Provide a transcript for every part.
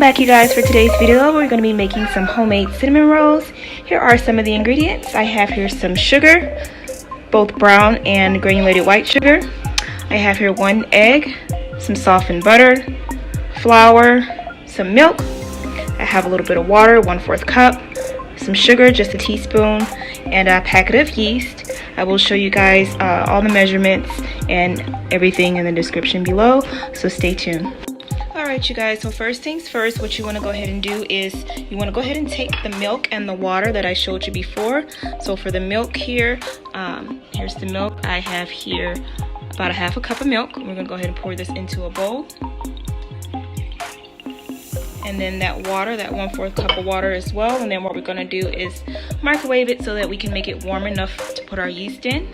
back, you guys. For today's video, we're going to be making some homemade cinnamon rolls. Here are some of the ingredients. I have here some sugar, both brown and granulated white sugar. I have here 1 egg, some softened butter, flour, some milk. I have a little bit of water, 1/4 cup, some sugar, just a teaspoon, and a packet of yeast. I will show you guys all the measurements and everything in the description below, so stay tuned. Alright, you guys, so first things first, what you want to go ahead and do is you want to go ahead and take the milk and the water that I showed you before. So for the milk here, here's the milk. I have here about 1/2 cup of milk. We're going to go ahead and pour this into a bowl. And then that water, that 1/4 cup of water as well. And then what we're going to do is microwave it so that we can make it warm enough to put our yeast in,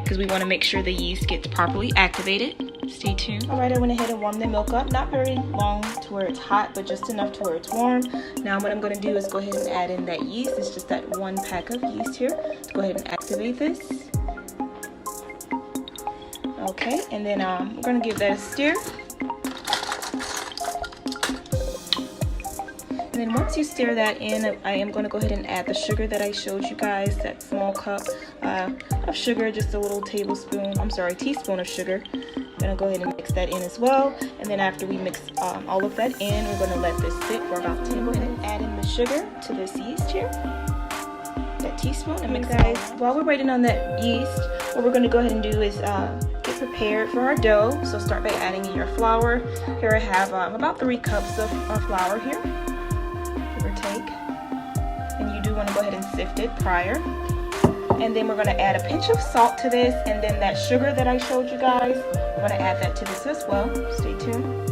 because we want to make sure the yeast gets properly activated. Stay tuned. Alright, I went ahead and warmed the milk up. Not very long to where it's hot, but just enough to where it's warm. Now what I'm going to do is go ahead and add in that yeast. It's just that 1 pack of yeast here. Let's go ahead and activate this. Okay, and then we're going to give that a stir. And then once you stir that in, I am going to go ahead and add the sugar that I showed you guys, that small cup of sugar, just a little teaspoon of sugar. I'm going to go ahead and mix that in as well. And then after we mix all of that in, we're going to let this sit for about 10 minutes. Go ahead and add in the sugar to this yeast here, that teaspoon, and mix it. While we're waiting on that yeast, what we're going to go ahead and do is get prepared for our dough. So start by adding in your flour. Here I have about 3 cups of flour here, give or take. And you do want to go ahead and sift it prior. And then we're going to add a pinch of salt to this, and then that sugar that I showed you guys, I'm going to add that to this as well. Stay tuned.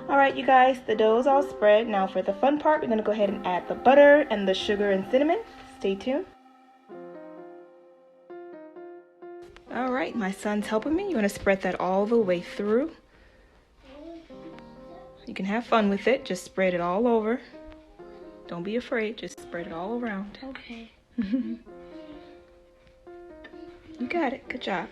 Alright, you guys, the dough is all spread. Now for the fun part, we're going to go ahead and add the butter and the sugar and cinnamon. Stay tuned. Alright, my son's helping me. You want to spread that all the way through. You can have fun with it. Just spread it all over. Don't be afraid. Just spread it all around. Okay. You got it. Good job.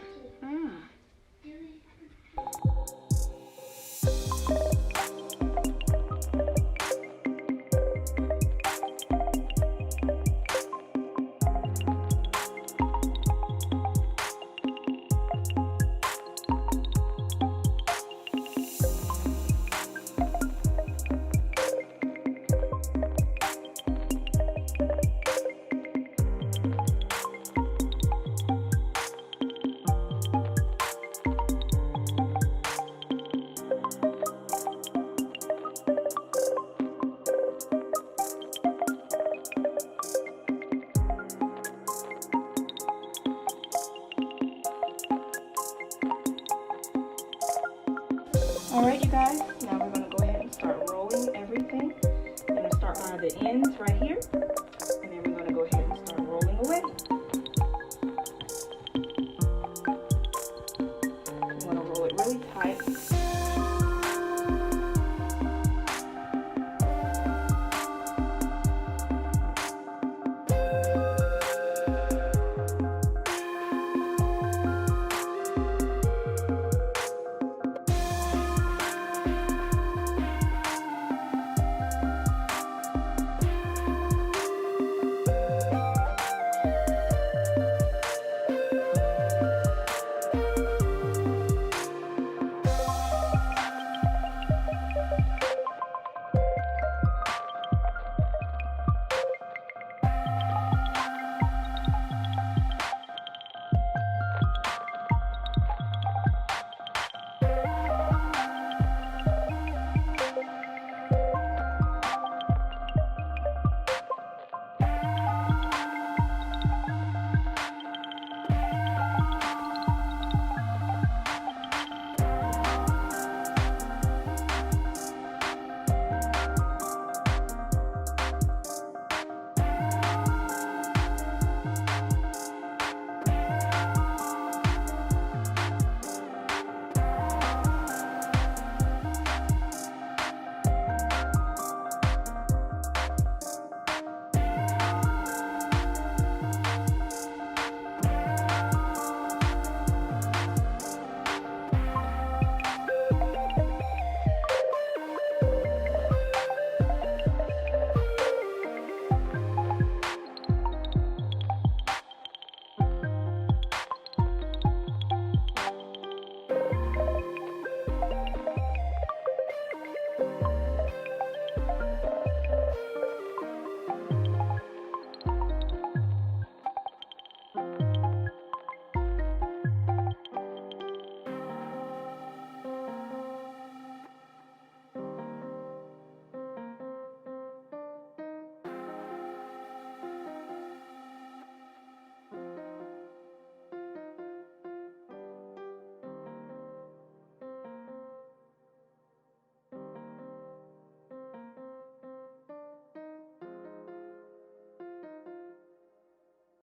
Alright, you guys, now we're going to go ahead and start rolling everything. I'm going to start by the ends right here.